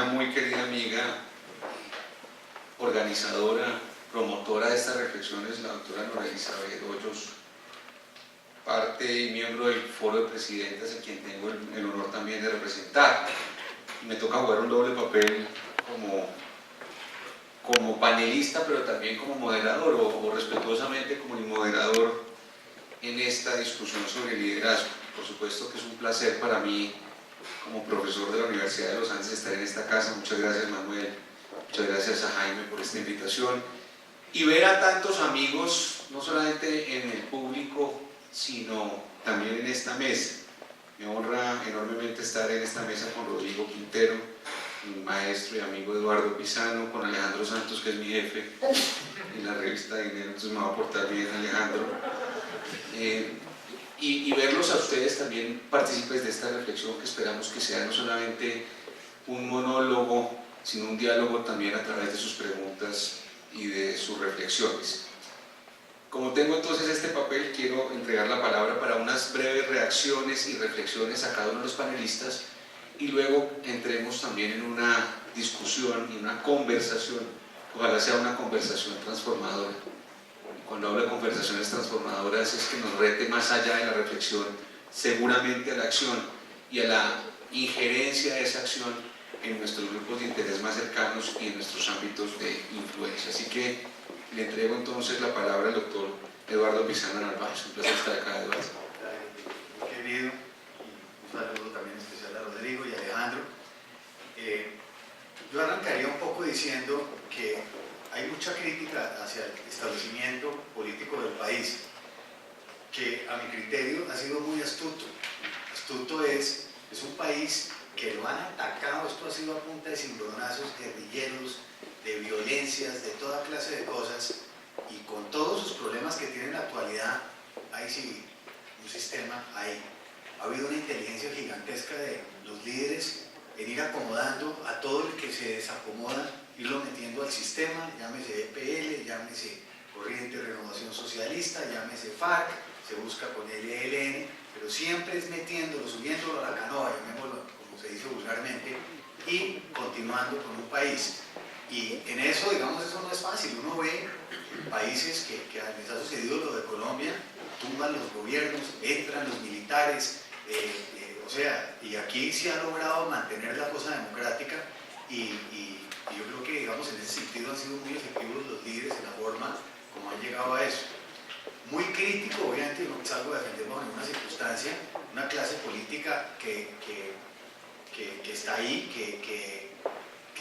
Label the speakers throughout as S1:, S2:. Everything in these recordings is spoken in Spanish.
S1: una muy querida amiga, organizadora, promotora de estas reflexiones, la doctora Nora Elizabeth Hoyos, parte y miembro del foro de presidentas, a quien tengo el honor también de representar. Me toca jugar un doble papel como panelista, pero también como moderador, o respetuosamente como el moderador en esta discusión sobre liderazgo. Por supuesto que es un placer para mí, como profesor de la Universidad de los Andes, estar en esta casa. Muchas gracias, Manuel, muchas gracias a Jaime por esta invitación, y ver a tantos amigos, no solamente en el público, sino también en esta mesa. Me honra enormemente estar en esta mesa con Rodrigo Quintero, mi maestro y amigo Eduardo Pisano, con Alejandro Santos, que es mi jefe en la revista Dinero, entonces me va a portar bien Alejandro, y verlos a ustedes también partícipes de esta reflexión, que esperamos que sea no solamente un monólogo, sino un diálogo también a través de sus preguntas y de sus reflexiones. Como tengo entonces este papel, quiero entregar la palabra para unas breves reacciones y reflexiones a cada uno de los panelistas, y luego entremos también en una discusión y una conversación, ojalá sea una conversación transformadora. Cuando hablo de conversaciones transformadoras es que nos rete más allá de la reflexión, seguramente a la acción y a la injerencia de esa acción en nuestros grupos de interés más cercanos y en nuestros ámbitos de influencia. Así que le entrego entonces la palabra al doctor Eduardo Pisano Narváez. Un placer estar acá, Eduardo.
S2: Querido, y un saludo también especial a Rodrigo y a Alejandro. Yo arrancaría un poco diciendo que hay mucha crítica hacia el establecimiento político del país, que a mi criterio ha sido muy astuto. Astuto es un país que lo han atacado, esto ha sido a punta de cimbronazos, guerrilleros, de violencias, de toda clase de cosas, y con todos sus problemas que tiene en la actualidad, hay sí un sistema ahí. Ha habido una inteligencia gigantesca de los líderes en ir acomodando a todo el que se desacomoda, irlo metiendo al sistema, llámese EPL, llámese Corriente Renovación Socialista, llámese FARC, se busca con el ELN, pero siempre es metiéndolo, subiéndolo a la canoa, llamémoslo como se dice vulgarmente, y continuando con un país. Y en eso, digamos, eso no es fácil. Uno ve países que les ha sucedido lo de Colombia, tumban los gobiernos, entran los militares, y aquí se ha logrado mantener la cosa democrática, y yo creo que, digamos, en ese sentido han sido muy efectivos los líderes en la forma como han llegado a eso. Muy crítico, obviamente, no salgo a defender bajo ninguna circunstancia una clase política que está ahí, que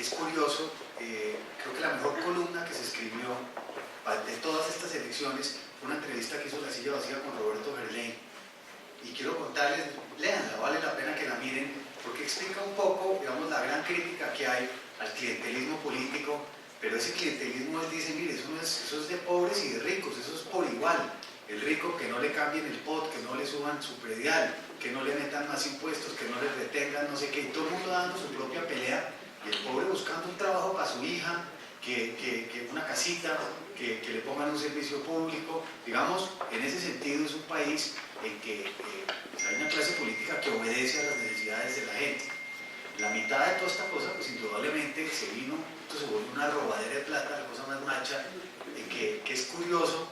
S2: es curioso. Creo que la mejor columna que se escribió de todas estas elecciones fue una entrevista que hizo La Silla Vacía con Roberto Gerlain, y quiero contarles, léanla, vale la pena que la miren, porque explica un poco, digamos, la gran crítica que hay al clientelismo político, pero ese clientelismo, él dice, mire, eso es de pobres y de ricos, eso es por igual. El rico, que no le cambien el pot, que no le suban su predial, que no le metan más impuestos, que no le retengan no sé qué, y todo el mundo dando su propia pelea, y el pobre buscando un trabajo para su hija, que una casita, que le pongan un servicio público. Digamos, en ese sentido es un país en que hay una clase política que obedece a las necesidades de la gente. La mitad de toda esta cosa, pues indudablemente se vino, esto se volvió una robadera de plata, la cosa más macha, que es curioso.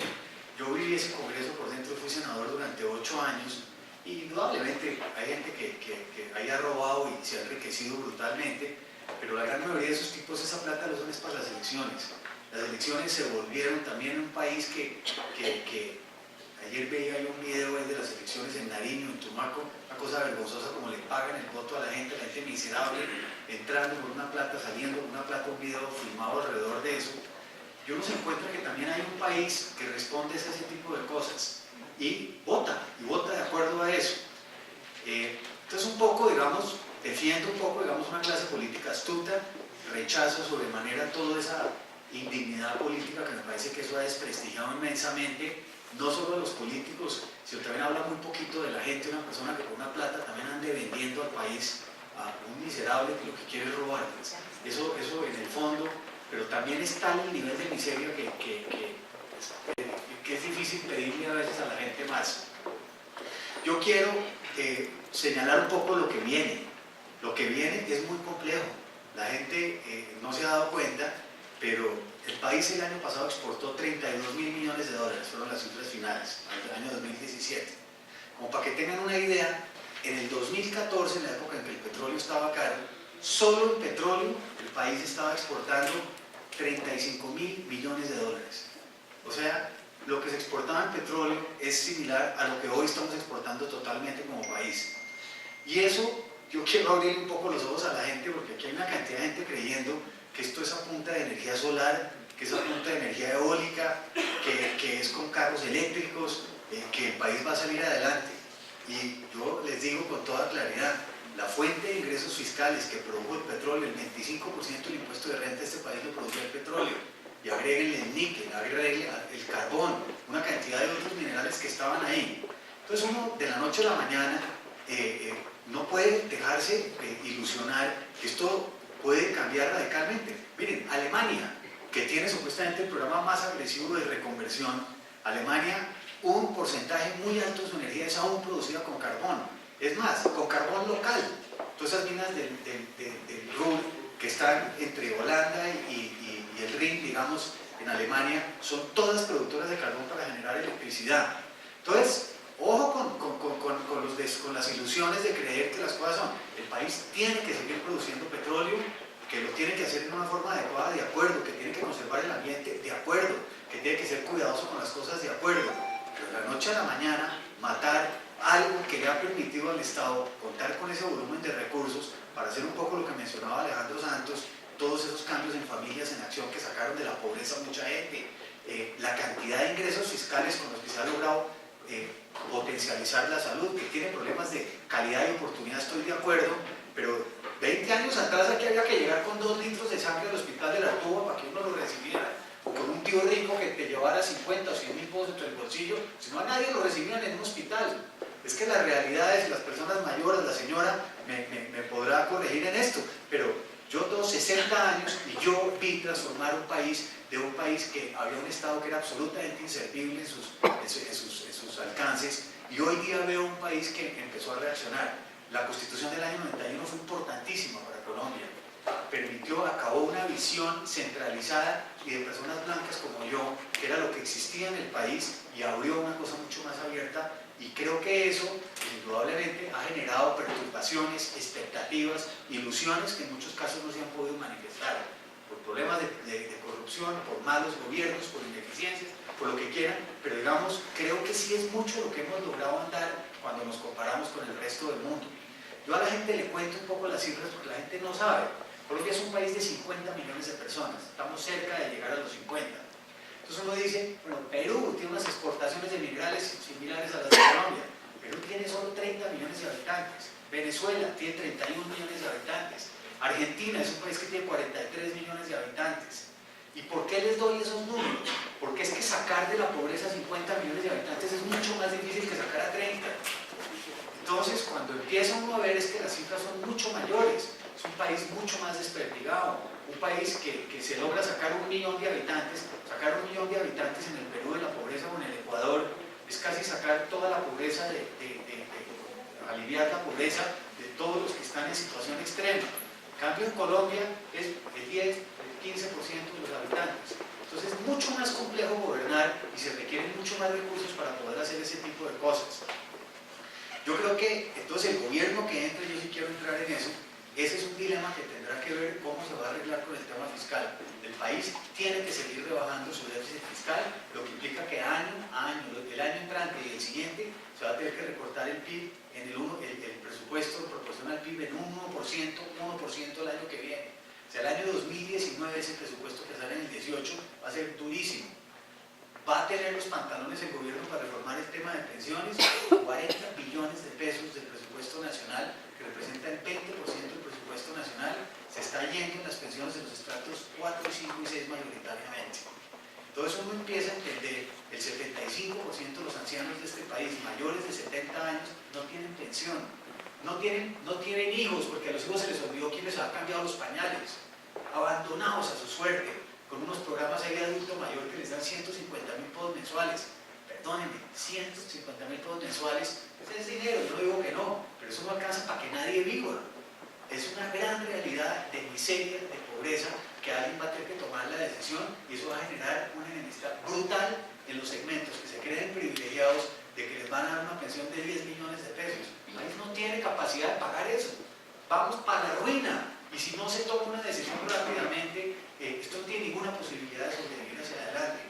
S2: Yo viví ese congreso por dentro, fui senador durante 8 años, y indudablemente hay gente que haya robado y se ha enriquecido brutalmente, pero la gran mayoría de esos tipos esa plata lo son es para las elecciones. Las elecciones se volvieron también un país que ayer veía yo un video de las elecciones en Nariño, en Tumaco, una cosa vergonzosa como le pagan el voto a la gente miserable, entrando por una plata, saliendo por una plata, un video filmado alrededor de eso. Y uno se encuentra que también hay un país que responde a ese tipo de cosas y vota de acuerdo a eso. Entonces un poco, digamos, defiendo un poco, digamos, una clase política astuta, rechazo sobremanera toda esa indignidad política, que me parece que eso ha desprestigiado inmensamente, no solo a los políticos, sino también habla muy poquito de la gente, una persona que con una plata también ande vendiendo al país a un miserable que lo que quiere es robar. Eso en el fondo, pero también está el nivel de miseria que es difícil pedirle a veces a la gente más. Yo quiero señalar un poco lo que viene. Lo que viene es muy complejo. La gente no se ha dado cuenta, pero el país el año pasado exportó 32.000 millones de dólares, fueron las cifras finales, al año 2017. Como para que tengan una idea, en el 2014, en la época en que el petróleo estaba caro, solo en petróleo el país estaba exportando 35.000 millones de dólares. O sea, lo que se exportaba en petróleo es similar a lo que hoy estamos exportando totalmente como país. Y eso, yo quiero abrir un poco los ojos a la gente, porque aquí hay una cantidad de gente creyendo que esto es a punta de energía solar, que es a punta de energía eólica, que es con carros eléctricos, que el país va a salir adelante. Y yo les digo con toda claridad, la fuente de ingresos fiscales que produjo el petróleo, el 25% del impuesto de renta de este país lo produjo el petróleo. Y agréguenle el níquel, agréguenle el carbón, una cantidad de otros minerales que estaban ahí. Entonces uno de la noche a la mañana no puede dejarse ilusionar que esto puede cambiar radicalmente. Miren, Alemania, que tiene supuestamente el programa más agresivo de reconversión, Alemania, un porcentaje muy alto de su energía es aún producida con carbón. Es más, con carbón local. Todas esas minas del Ruhr que están entre Holanda y el Rin, digamos, en Alemania, son todas productoras de carbón para generar electricidad. Entonces, ojo con las ilusiones de creer que las cosas son. El país tiene que seguir produciendo petróleo, que lo tiene que hacer de una forma adecuada, de acuerdo, que tiene que conservar el ambiente, de acuerdo, que tiene que ser cuidadoso con las cosas, de acuerdo. Pero de la noche a la mañana, matar algo que le ha permitido al Estado contar con ese volumen de recursos para hacer un poco lo que mencionaba Alejandro Santos, todos esos cambios en familias en acción que sacaron de la pobreza a mucha gente, la cantidad de ingresos fiscales con los que se ha logrado potencializar la salud, que tiene problemas de calidad y oportunidad, estoy de acuerdo, pero 20 años atrás aquí había que llegar con 2 litros de sangre al hospital de la Artuba para que uno lo recibiera, o con un tío rico que te llevara 50 o 100 mil pesos entre el bolsillo, si no a nadie lo recibían en un hospital. Es que la realidad es, las personas mayores, la señora me podrá corregir en esto, pero yo tengo 60 años y yo vi transformar un país de un país que había un Estado que era absolutamente inservible en sus alcances, y hoy día veo un país que empezó a reaccionar. La Constitución del año 91 fue importantísima para Colombia, acabó una visión centralizada y de personas blancas como yo, que era lo que existía en el país, y abrió una cosa mucho más abierta, y creo que eso indudablemente ha generado perturbaciones, expectativas, ilusiones que en muchos casos no se han podido manifestar, por problemas de corrupción, por malos gobiernos, por ineficiencias, por lo que quieran, pero digamos, creo que sí es mucho lo que hemos logrado andar cuando nos comparamos con el resto del mundo. Yo a la gente le cuento un poco las cifras porque la gente no sabe. Colombia es un país de 50 millones de personas, estamos cerca de llegar a los 50. Entonces uno dice, bueno, Perú tiene unas exportaciones de minerales similares a las de Colombia. Perú tiene solo 30 millones de habitantes. Venezuela tiene 31 millones de habitantes. Argentina es un país que tiene 43 millones de habitantes. ¿Y por qué les doy esos números? Porque es que sacar de la pobreza a 50 millones de habitantes es mucho más difícil que sacar a 30. Entonces, cuando empieza uno a ver es que las cifras son mucho mayores. Es un país mucho más desperdigado, un país que se logra sacar 1 millón de habitantes. Sacar 1 millón de habitantes en el Perú de la pobreza o en el Ecuador es casi sacar toda la pobreza, aliviar la pobreza de todos los que están en situación extrema. En cambio, en Colombia es el 10, el 15% de los habitantes. Entonces es mucho más complejo gobernar y se requieren mucho más recursos para poder hacer ese tipo de cosas. Yo creo que entonces el gobierno que entre, yo sí quiero entrar en eso, ese es un dilema que tendrá que ver cómo se va a arreglar con el tema fiscal. El país tiene que seguir rebajando su déficit fiscal, lo que implica que año a año, el año entrante y el siguiente, se va a tener que recortar el PIB, el presupuesto proporciona al PIB en un 1% el año que viene. O sea, el año 2019, ese presupuesto que sale en el 18, va a ser durísimo. Va a tener los pantalones el gobierno para reformar el tema de pensiones, 40 billones de pesos del presupuesto nacional, que representa el 20% del presupuesto nacional, se está yendo en las pensiones de los estratos 4, 5 y 6 mayoritariamente. Entonces uno empieza a entender, el 75% de los ancianos de este país, mayores de 70 años, no tienen pensión, no tienen hijos, porque a los hijos se les olvidó quién les ha cambiado los pañales, abandonados a su suerte, con unos programas ahí de adulto mayor que les dan 150.000 pesos mensuales. Perdónenme, 150.000 pesos mensuales, ese es dinero, yo no digo que no, pero eso no alcanza para que nadie viva. Es una gran realidad de miseria, de pobreza, que alguien va a tener que tomar la decisión y eso va a generar una enemistad brutal en los segmentos que se creen privilegiados de que les van a dar una pensión de 10 millones de pesos. El país no tiene capacidad de pagar eso. Vamos para la ruina. Y si no se toma una decisión rápidamente, esto no tiene ninguna posibilidad de sobrevivir hacia adelante.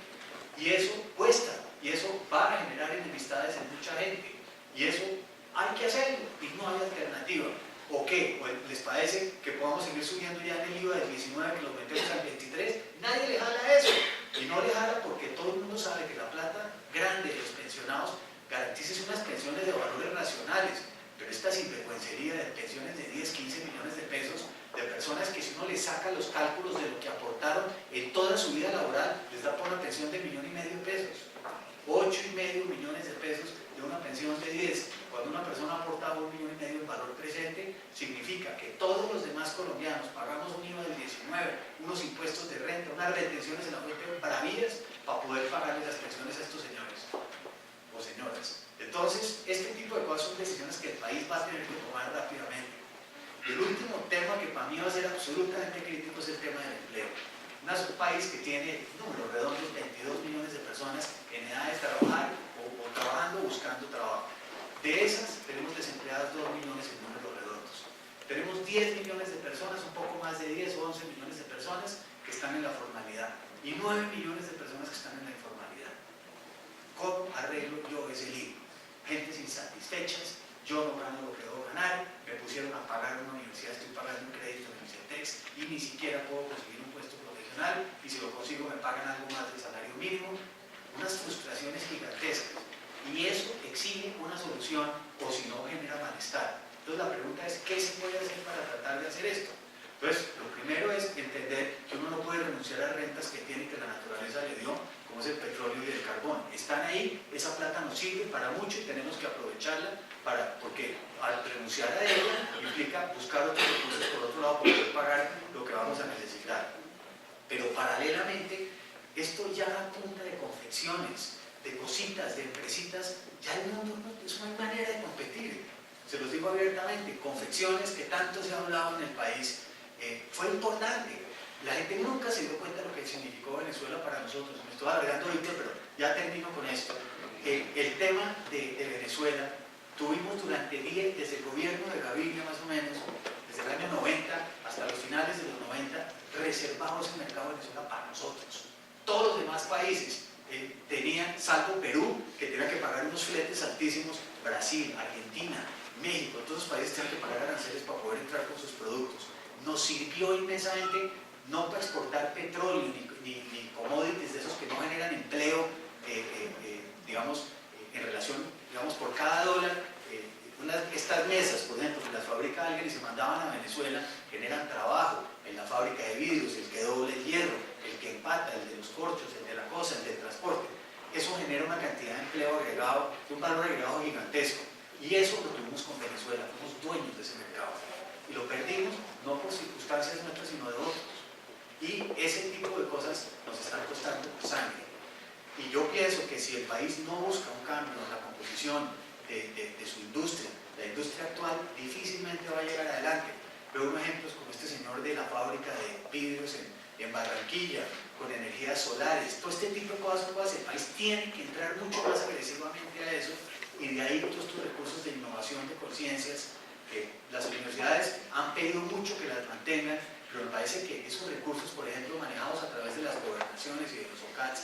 S2: Y eso cuesta, y eso va a generar enemistades en mucha gente. Y eso hay que hacerlo, y no hay alternativa. ¿O qué? ¿O les parece que podamos seguir subiendo ya en el IVA del 19, que lo metemos al 23? Nadie le jala eso. Y no le jala porque todo el mundo sabe que la plata grande de los pensionados garantiza unas pensiones de valores racionales. Pero esta sinvergüencería de pensiones de 10, 15 millones de pesos, de personas que si uno les saca los cálculos de lo que aportaron en toda su vida laboral, les da por una pensión de 1,5 millones de pesos. 8,5 millones de pesos de una pensión de 10. Cuando una persona ha aportado 1,5 millones en valor presente, significa que todos los demás colombianos pagamos un IVA del 19, unos impuestos de renta, unas retenciones en la fuente bravías para poder pagarles las pensiones a estos señores o señoras. Entonces, este tipo de cosas son decisiones que el país va a tener que tomar rápidamente. El último tema que para mí va a ser absolutamente crítico es el tema del empleo. Un país que tiene números redondos, 22 millones de personas en edad de trabajar o trabajando o buscando trabajo. De esas, tenemos desempleadas 2 millones en números redondos. Tenemos 10 millones de personas, un poco más de 10 o 11 millones de personas que están en la formalidad y 9 millones de personas que están en la informalidad. ¿Cómo arreglo yo ese lío? Gentes insatisfechas, yo no gano lo que debo ganar, me pusieron a pagar una universidad, estoy pagando un crédito en el CETEX y ni siquiera puedo conseguir un puesto profesional y si lo consigo me pagan algo más del salario mínimo. Unas frustraciones gigantescas. Y eso exige una solución o si no genera malestar. Entonces la pregunta es, ¿qué se puede hacer para tratar de hacer esto? Entonces, lo primero es entender que uno no puede renunciar a rentas que tiene, que la naturaleza le dio, como es el petróleo y el carbón. Están ahí, esa plata nos sirve para mucho y tenemos que aprovecharla porque al renunciar a ella implica buscar otros recursos por otro lado para poder pagar lo que vamos a necesitar. Pero paralelamente, esto ya apunta de confecciones, de cositas, de empresitas, ya el mundo eso no hay manera de competir. Se los digo abiertamente, confecciones que tanto se ha hablado en el país, fue importante. La gente nunca se dio cuenta de lo que significó Venezuela para nosotros. Me estoy alargando ahorita, pero ya termino con esto. El tema de Venezuela, tuvimos durante 10, desde el gobierno de Gaviria más o menos, desde el año 90 hasta los finales de los 90, reservados el mercado de Venezuela para nosotros. Todos los demás países tenían, salvo Perú, que tenía que pagar unos fletes altísimos, Brasil, Argentina, México, todos los países tenían que pagar aranceles para poder entrar con sus productos. Nos sirvió inmensamente no para exportar petróleo ni commodities de esos que no generan empleo, digamos, en relación, digamos, por cada dólar. Estas mesas, por ejemplo, que las fabrica alguien y se mandaban a Venezuela, generan trabajo en la fábrica de vidrios, el que doble el hierro, el que empata, el de los corchos, el de la cosa, el del transporte. Eso genera una cantidad de empleo agregado, de un valor agregado gigantesco. Y eso lo tuvimos con Venezuela, fuimos dueños de ese mercado. Y lo perdimos no por circunstancias nuestras, sino de otros. Y ese tipo de cosas nos están costando sangre. Y yo pienso que si el país no busca un cambio en la composición de su industria, la industria actual difícilmente va a llegar adelante. Veo ejemplos como este señor de la fábrica de vidrios en Barranquilla, con energías solares, todo este tipo de cosas. El país tiene que entrar mucho más agresivamente a eso y de ahí todos estos recursos de innovación, de conciencias, que las universidades han pedido mucho que las mantengan, pero me parece que esos recursos, por ejemplo, manejados a través de las gobernaciones y de los OCATs,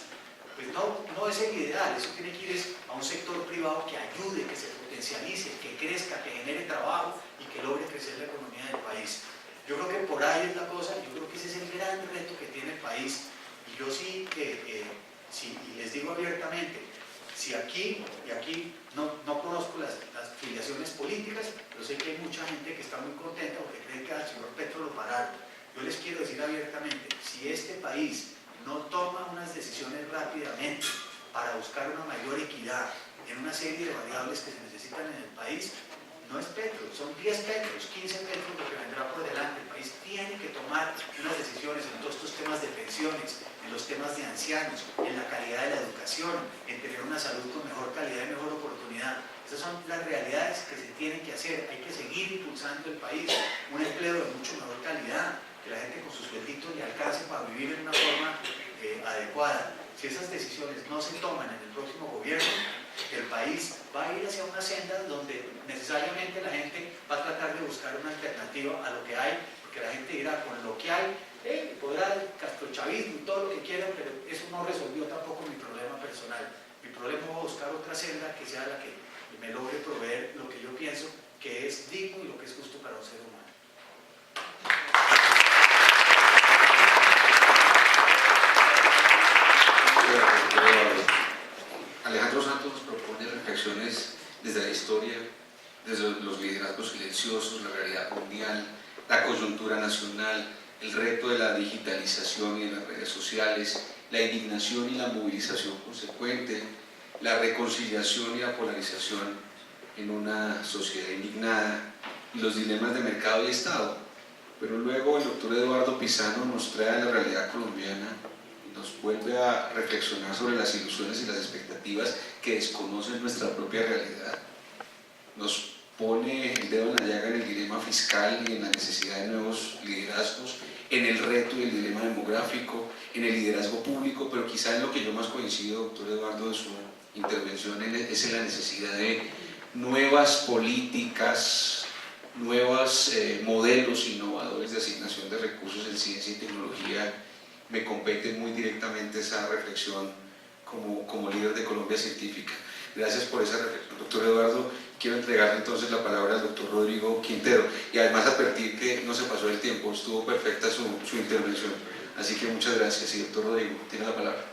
S2: pues no es el ideal. Eso tiene que ir a un sector privado que ayude, que se potencialice, que crezca, que genere trabajo y que logre crecer la economía del país. Yo creo que por ahí es la cosa, yo creo que ese es el gran reto que tiene el país. Y yo sí, y les digo abiertamente, si aquí no conozco las filiaciones políticas, pero sé que hay mucha gente que está muy contenta porque cree que al señor Petro lo pararon. Yo les quiero decir abiertamente, si este país no toma unas decisiones rápidamente para buscar una mayor equidad en una serie de variables que se necesitan en el país, no es Petro, son 10 Petros, 15 Petros lo que vendrá por delante. El país tiene que tomar unas decisiones en todos estos temas de pensiones, en los temas de ancianos, en la calidad de la educación, en tener una salud con mejor calidad y mejor oportunidad. Esas son las realidades que se tienen que hacer. Hay que seguir impulsando el país, un empleo de mucho mejor calidad, que la gente con sus suelditos le alcance para vivir en una forma adecuada. Si esas decisiones no se toman en el próximo gobierno, el país va a ir hacia una senda donde necesariamente la gente va a tratar de buscar una alternativa a lo que hay, porque la gente dirá, con lo que hay, podrá el castrochavismo y todo lo que quieran, pero eso no resolvió tampoco mi problema personal. Mi problema va a buscar otra senda que sea la que me logre proveer lo que yo pienso que es digno y lo que es justo para un ser humano.
S1: Alejandro Santos nos propone reflexiones desde la historia, desde los liderazgos silenciosos, la realidad mundial, la coyuntura nacional, el reto de la digitalización y de las redes sociales, la indignación y la movilización consecuente, la reconciliación y la polarización en una sociedad indignada y los dilemas de mercado y Estado. Pero luego el doctor Eduardo Pisano nos trae a la realidad colombiana y nos vuelve a reflexionar sobre las ilusiones y las expectativas que desconocen nuestra propia realidad. Nos pone el dedo en la llaga en el dilema fiscal y en la necesidad de nuevos liderazgos, en el reto y el dilema demográfico, en el liderazgo público, pero quizá en lo que yo más coincido, doctor Eduardo, de su intervención es en la necesidad de nuevas políticas, nuevos modelos innovadores de asignación de recursos en ciencia y tecnología. Me compete muy directamente esa reflexión como líder de Colombia Científica. Gracias por esa reflexión, doctor Eduardo. Quiero entregarle entonces la palabra al doctor Rodrigo Quintero y además advertir que no se pasó el tiempo, estuvo perfecta su intervención. Así que muchas gracias. Y doctor Rodrigo, tiene la palabra.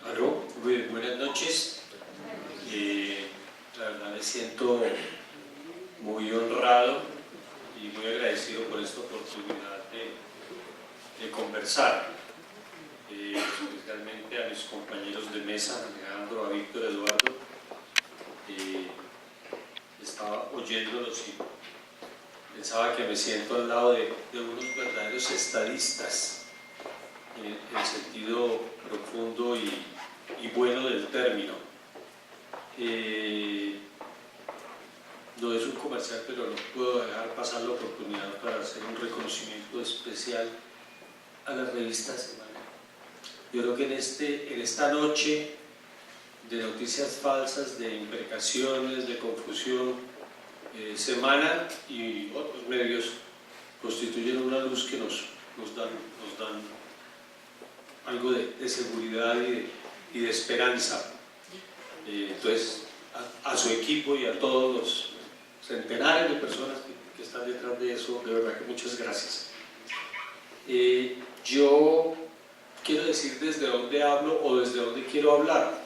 S3: Aló, buenas noches. La verdad me siento muy honrado y muy agradecido por esta oportunidad de conversar, especialmente a mis compañeros de mesa, Alejandro, a Víctor, Eduardo. Estaba oyéndolos y pensaba que me siento al lado de unos verdaderos estadistas en el sentido profundo y bueno del término. No es un comercial, pero no puedo dejar pasar la oportunidad para hacer un reconocimiento especial a la revista Semana. Yo creo que en esta noche de noticias falsas, de imprecaciones, de confusión, Semana y otros medios constituyen una luz que nos dan algo de seguridad y de esperanza. Entonces, a su equipo y a todos los centenares de personas que están detrás de eso, de verdad que muchas gracias. Yo quiero decir desde dónde hablo o desde dónde quiero hablar.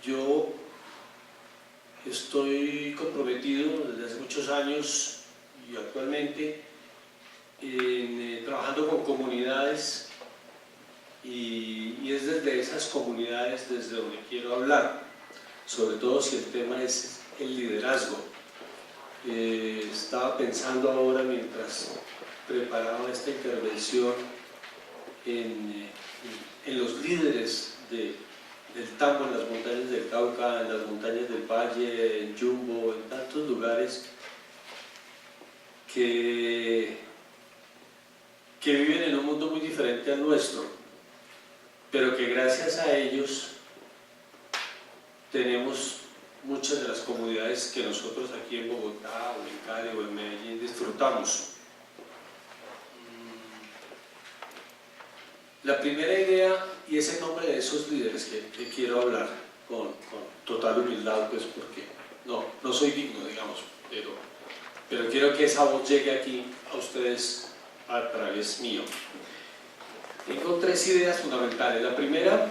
S3: Yo estoy comprometido desde hace muchos años y actualmente trabajando con comunidades y es desde esas comunidades desde donde quiero hablar, sobre todo si el tema es el liderazgo. Estaba pensando ahora mientras preparaba esta intervención en los líderes del tambo en las montañas del Cauca, en las montañas del Valle, en Jumbo, en tantos lugares que viven en un mundo muy diferente al nuestro, pero que gracias a ellos tenemos muchas de las comunidades que nosotros aquí en Bogotá o en Cali o en Medellín disfrutamos. La primera idea, y es el nombre de esos líderes que quiero hablar con total humildad, pues porque no soy digno, digamos, pero quiero que esa voz llegue aquí a ustedes a través mío. Tengo tres ideas fundamentales. La primera,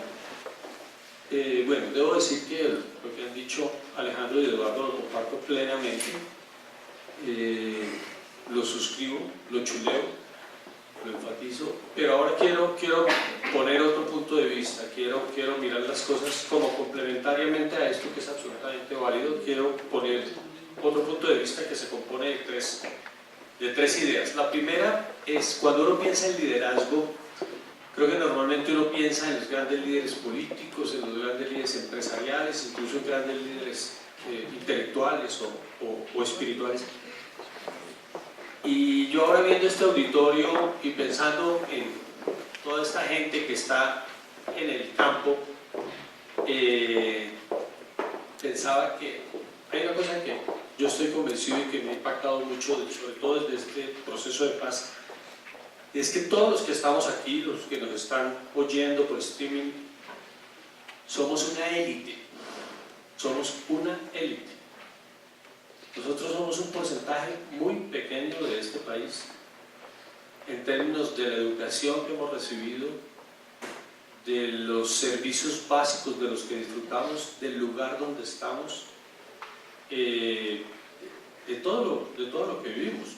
S3: bueno, debo decir que lo que han dicho Alejandro y Eduardo lo comparto plenamente, lo suscribo, lo chuleo, lo enfatizo, pero ahora quiero poner otro punto de vista, quiero mirar las cosas como complementariamente a esto que es absolutamente válido. Quiero poner otro punto de vista que se compone de tres ideas. La primera es, cuando uno piensa en liderazgo, creo que normalmente uno piensa en los grandes líderes políticos, en los grandes líderes empresariales, incluso en grandes líderes intelectuales o espirituales. Y yo ahora viendo este auditorio y pensando en toda esta gente que está en el campo, pensaba que hay una cosa que yo estoy convencido y que me ha impactado mucho, sobre todo desde este proceso de paz, es que todos los que estamos aquí, los que nos están oyendo por streaming, somos una élite. Somos una élite. Nosotros somos un porcentaje muy pequeño de este país en términos de la educación que hemos recibido, de los servicios básicos de los que disfrutamos, del lugar donde estamos, de todo lo que vivimos.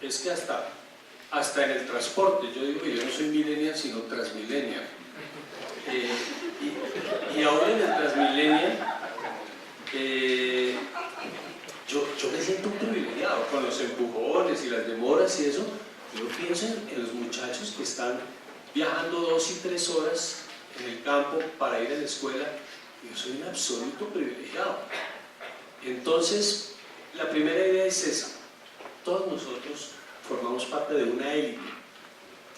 S3: Es que hasta en el transporte, yo digo que yo no soy millennial sino transmillennial, y ahora en el transmillennial yo me siento un privilegiado con los empujones y las demoras y eso. Yo pienso en los muchachos que están viajando 2 y 3 horas en el campo para ir a la escuela. Yo soy un absoluto privilegiado. Entonces, la primera idea es esa: todos nosotros formamos parte de una élite.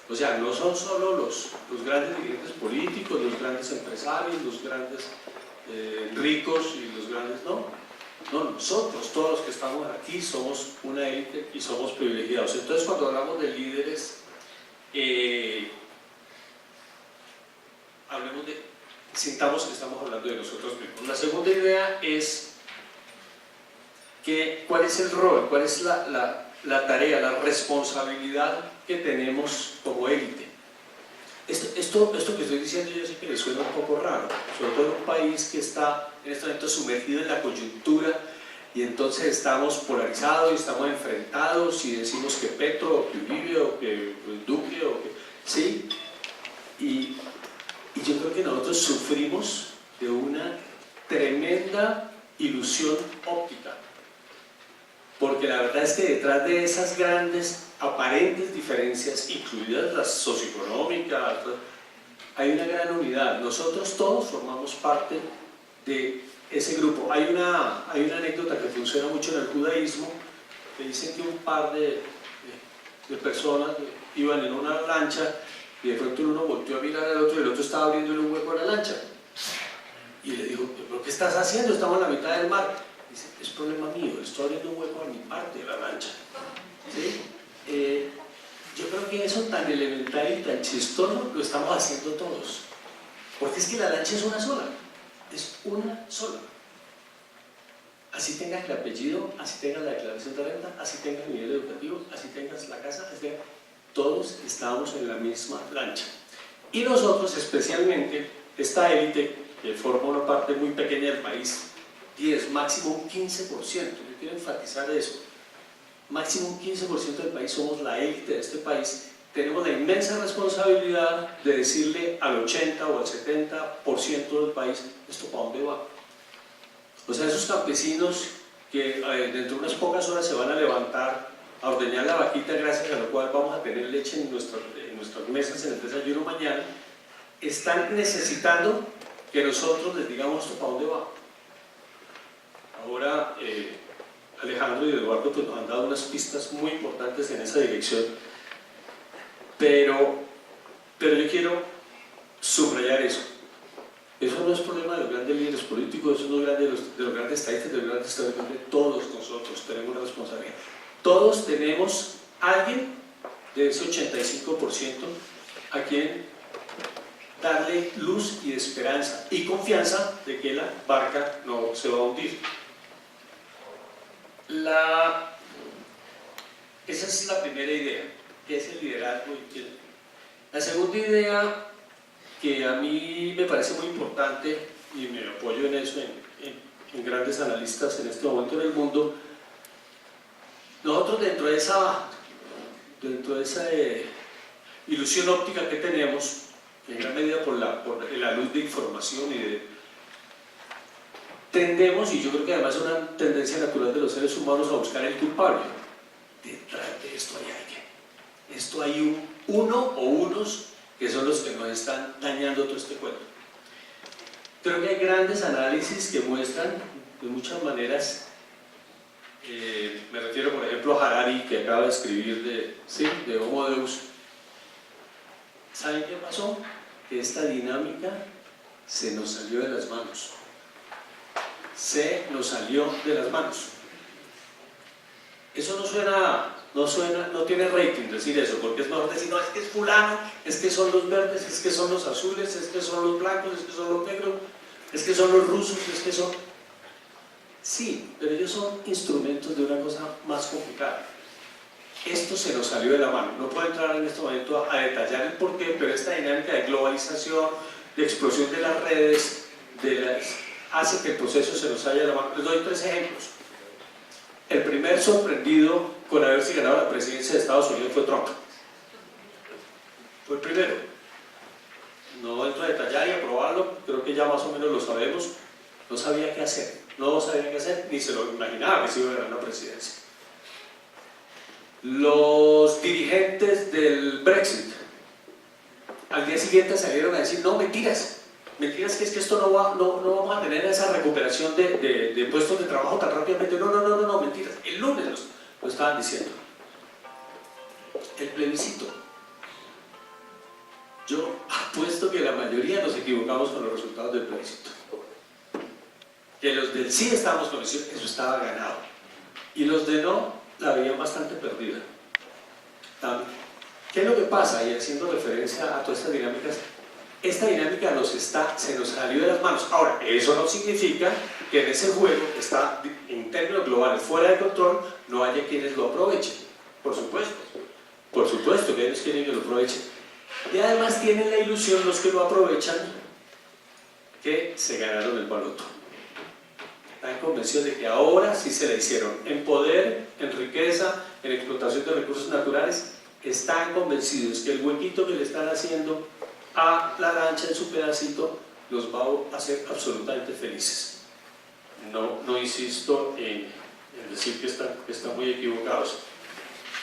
S3: O sea, no son solo los grandes dirigentes políticos, los grandes empresarios, los grandes ricos y los grandes, no, nosotros, todos los que estamos aquí, somos una élite y somos privilegiados. Entonces, cuando hablamos de líderes, sintamos que estamos hablando de nosotros mismos. La segunda idea es cuál es el rol, cuál es la tarea, la responsabilidad que tenemos como élite. Esto que estoy diciendo yo sé que le suena un poco raro, sobre todo en un país que está en este momento sumergido en la coyuntura, y entonces estamos polarizados y estamos enfrentados y decimos que Petro o que Uribe o que Duque o que... ¿sí? Y yo creo que nosotros sufrimos de una tremenda ilusión óptica, porque la verdad es que detrás de esas grandes aparentes diferencias, incluidas las socioeconómicas, hay una gran unidad. Nosotros todos formamos parte de ese grupo. Hay una anécdota que funciona mucho en el judaísmo, que dicen que un par de personas iban en una lancha y de pronto uno volteó a mirar al otro y el otro estaba abriéndole un hueco a la lancha. Y le dijo: ¿pero qué estás haciendo? Estamos en la mitad del mar. Dice: es problema mío, le estoy abriendo un hueco a mi parte de la lancha. ¿Sí? Yo creo que eso tan elemental y tan chistoso lo estamos haciendo todos, porque es que la lancha es una sola, así tengas el apellido, así tengas la declaración de renta, así tengas el nivel educativo, así tengas la casa, todos estamos en la misma lancha. Y nosotros, especialmente esta élite que forma una parte muy pequeña del país, 10, máximo un 15%, yo quiero enfatizar eso, máximo un 15% del país, somos la élite de este país. Tenemos la inmensa responsabilidad de decirle al 80 o al 70% del país: ¿esto para dónde va? O sea, esos campesinos que dentro de unas pocas horas se van a levantar a ordeñar la vaquita, gracias a lo cual vamos a tener leche en nuestras mesas en el desayuno mañana, están necesitando que nosotros les digamos: ¿esto para dónde va? Ahora Alejandro y Eduardo pues nos han dado unas pistas muy importantes en esa dirección, pero yo quiero subrayar eso. Eso no es problema de los grandes líderes políticos, eso no es de los grandes estadistas, de los grandes estadistas, de todos nosotros tenemos una responsabilidad. Todos tenemos alguien de ese 85% a quien darle luz y esperanza y confianza de que la barca no se va a hundir. Esa es la primera idea, que es el liderazgo. La segunda idea, que a mí me parece muy importante y me apoyo en eso, en grandes analistas en este momento en el mundo, nosotros dentro de ese ilusión óptica que tenemos, en gran medida por la luz de información y tendemos, y yo creo que además es una tendencia natural de los seres humanos, a buscar el culpable. Detrás de esto hay alguien. Esto hay uno o unos que son los que nos están dañando todo este cuento. Creo que hay grandes análisis que muestran de muchas maneras, me refiero por ejemplo a Harari, que acaba de escribir de Homo Deus. ¿Saben qué pasó? Que esta dinámica se nos salió de las manos. Se nos salió de las manos. Eso no tiene rating decir eso, porque es mejor decir, no, es que es fulano, es que son los verdes, es que son los azules, es que son los blancos, es que son los negros, es que son los rusos, es que son... Sí, pero ellos son instrumentos de una cosa más complicada. Esto se nos salió de la mano. No puedo entrar en este momento a detallar el porqué, pero esta dinámica de globalización, de explosión de las redes, hace que el proceso se nos salga de la mano. Les doy 3 ejemplos. El primer sorprendido con haberse ganado la presidencia de Estados Unidos fue Trump. Fue el primero. No entro a detallar y a probarlo, creo que ya más o menos lo sabemos. No sabía qué hacer, ni se lo imaginaba que se iba a ganar la presidencia. Los dirigentes del Brexit al día siguiente salieron a decir, no, mentiras que es que esto no vamos a tener esa recuperación de puestos de trabajo tan rápidamente. No, mentiras. El lunes lo estaban diciendo. El plebiscito. Yo apuesto que la mayoría nos equivocamos con los resultados del plebiscito. Que los del sí estábamos convencidos, eso estaba ganado. Y los de no la veían bastante perdida. ¿Qué es lo que pasa? Y haciendo referencia a todas estas dinámicas, esta dinámica se nos salió de las manos. Ahora, eso no significa que en ese juego que está en términos globales fuera de control no haya quienes lo aprovechen. Por supuesto que hay quienes lo aprovechen. Y además tienen la ilusión los que lo aprovechan que se ganaron el baloto. Están convencidos de que ahora sí se la hicieron en poder, en riqueza, en explotación de recursos naturales. Están convencidos que el huequito que le están haciendo a la lancha en su pedacito los va a hacer absolutamente felices. No insisto en decir que están muy equivocados.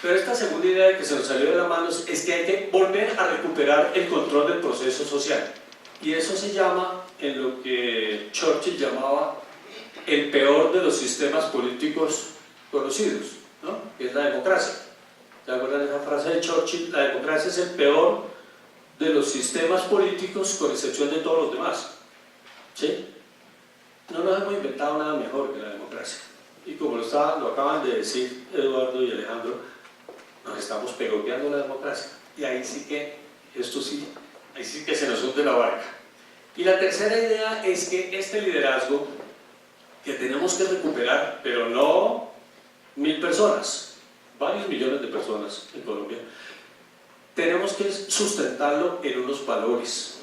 S3: Pero esta segunda idea de que se nos salió de las manos es que hay que volver a recuperar el control del proceso social. Y eso se llama, en lo que Churchill llamaba el peor de los sistemas políticos conocidos, ¿no? Que es la democracia. ¿Se acuerdan de esa frase de Churchill? La democracia es el peor de los sistemas políticos con excepción de todos los demás. ¿Sí? No nos hemos inventado nada mejor que la democracia. Y como lo acaban de decir Eduardo y Alejandro, nos estamos pegoteando la democracia. Y ahí sí que se nos hunde la barca. Y la tercera idea es que este liderazgo que tenemos que recuperar, pero no 1000 personas, varios millones de personas en Colombia, tenemos que sustentarlo en unos valores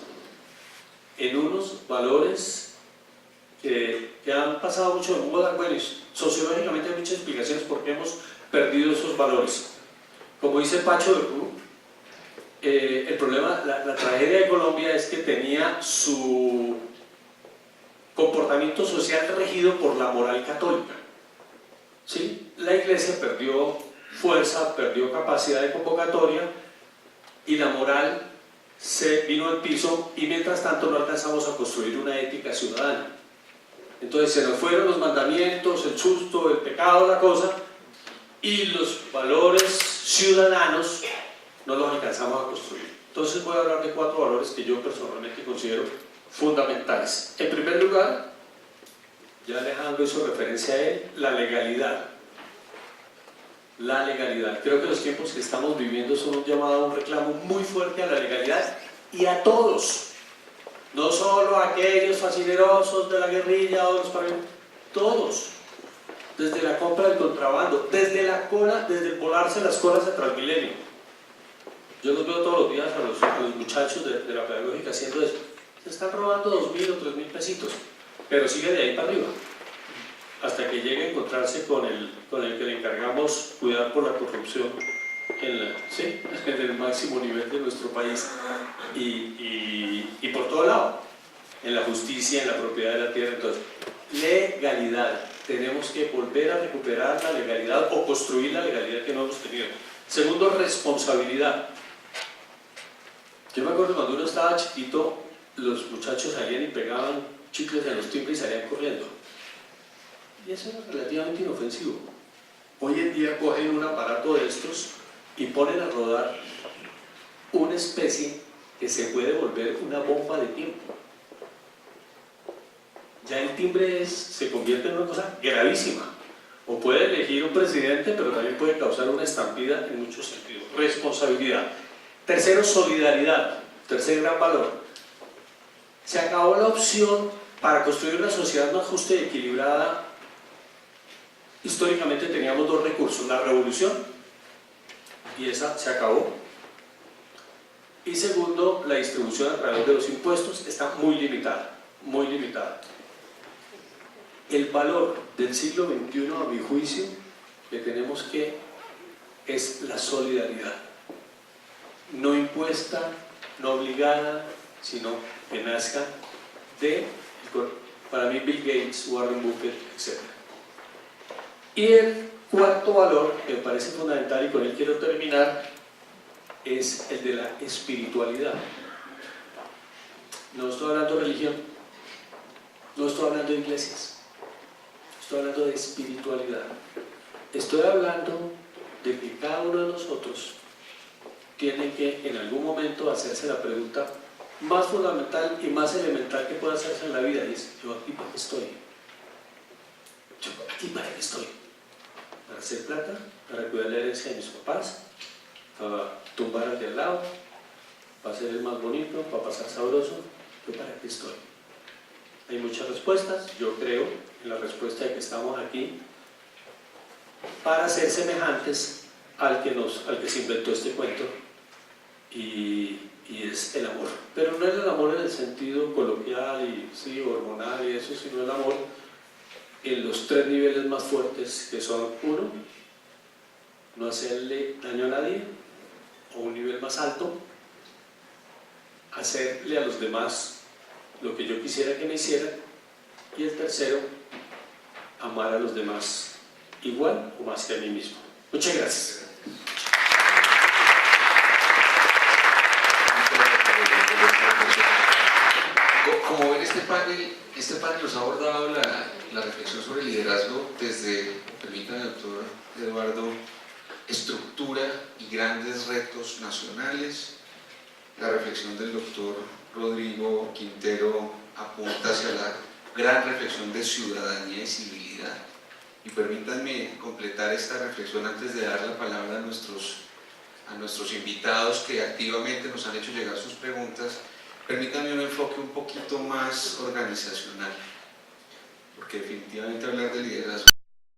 S3: que han pasado mucho de moda. Bueno, sociológicamente hay muchas explicaciones por qué hemos perdido esos valores. Como dice Pacho de Cruz, el problema, la tragedia de Colombia es que tenía su comportamiento social regido por la moral católica. ¿Sí? La iglesia perdió fuerza, perdió capacidad de convocatoria y la moral se vino al piso, y mientras tanto no alcanzamos a construir una ética ciudadana. Entonces se nos fueron los mandamientos, el susto, el pecado, la cosa, y los valores ciudadanos no los alcanzamos a construir. Entonces voy a hablar de 4 valores que yo personalmente considero fundamentales. En primer lugar, ya Alejandro hizo referencia a él, la legalidad. La legalidad. Creo que los tiempos que estamos viviendo son un llamado, un reclamo muy fuerte a la legalidad y a todos. No solo a aquellos fascinerosos de la guerrilla o de los paramilitares, todos. Desde la compra del contrabando, desde volarse las colas de Transmilenio. Yo los veo todos los días a los muchachos de la pedagógica haciendo eso. Se están robando 2.000 o 3.000 pesitos, pero sigue de ahí para arriba, hasta que llegue a encontrarse con el que le encargamos cuidar por la corrupción en el máximo nivel de nuestro país y por todo lado, en la justicia, en la propiedad de la tierra. Entonces, legalidad. Tenemos que volver a recuperar la legalidad o construir la legalidad que no hemos tenido. Segundo, responsabilidad. Yo me acuerdo cuando uno estaba chiquito, los muchachos salían y pegaban chicles en los timbres y salían corriendo. Y eso era relativamente inofensivo. Hoy en día cogen un aparato de estos y ponen a rodar una especie que se puede volver una bomba de tiempo. Ya el timbre se convierte en una cosa gravísima. O puede elegir un presidente, pero también puede causar una estampida en muchos sentidos. Responsabilidad. Tercero, solidaridad. Tercer gran valor. Se acabó la opción para construir una sociedad más justa y equilibrada. Históricamente teníamos dos recursos, la revolución, y esa se acabó. Y segundo, la distribución a través de los impuestos está muy limitada, muy limitada. El valor del siglo XXI, a mi juicio, que tenemos que es la solidaridad. No impuesta, no obligada, sino que nazca de, para mí, Bill Gates, Warren Buffett, etc. Y el cuarto valor, que me parece fundamental y con él quiero terminar, es el de la espiritualidad. No estoy hablando de religión, no estoy hablando de iglesias, estoy hablando de espiritualidad. Estoy hablando de que cada uno de nosotros tiene que en algún momento hacerse la pregunta más fundamental y más elemental que puede hacerse en la vida, y es: ¿yo aquí para qué estoy? ¿Yo aquí para qué estoy? ¿Para hacer plata? ¿Para cuidar la herencia de mis papás? ¿Para tumbar al de al lado? ¿Para ser el más bonito? ¿Para pasar sabroso? ¿Yo para qué estoy? Hay muchas respuestas. Yo creo en la respuesta de que estamos aquí para ser semejantes al que se inventó este cuento, y es el amor. Pero no es el amor en el sentido coloquial y sí, hormonal y eso, sino el amor en los tres niveles más fuertes, que son: uno, no hacerle daño a nadie, o un nivel más alto, hacerle a los demás lo que yo quisiera que me hicieran, y el tercero, amar a los demás igual o más que a mí mismo. Muchas gracias.
S1: Como ven, este panel nos ha abordado la reflexión sobre liderazgo desde, permítame, doctor Eduardo, estructura y grandes retos nacionales. La reflexión del doctor Rodrigo Quintero apunta hacia la gran reflexión de ciudadanía y civilidad. Y permítanme completar esta reflexión antes de dar la palabra a nuestros invitados que activamente nos han hecho llegar sus preguntas. Permítanme un enfoque un poquito más organizacional, porque definitivamente hablar de liderazgo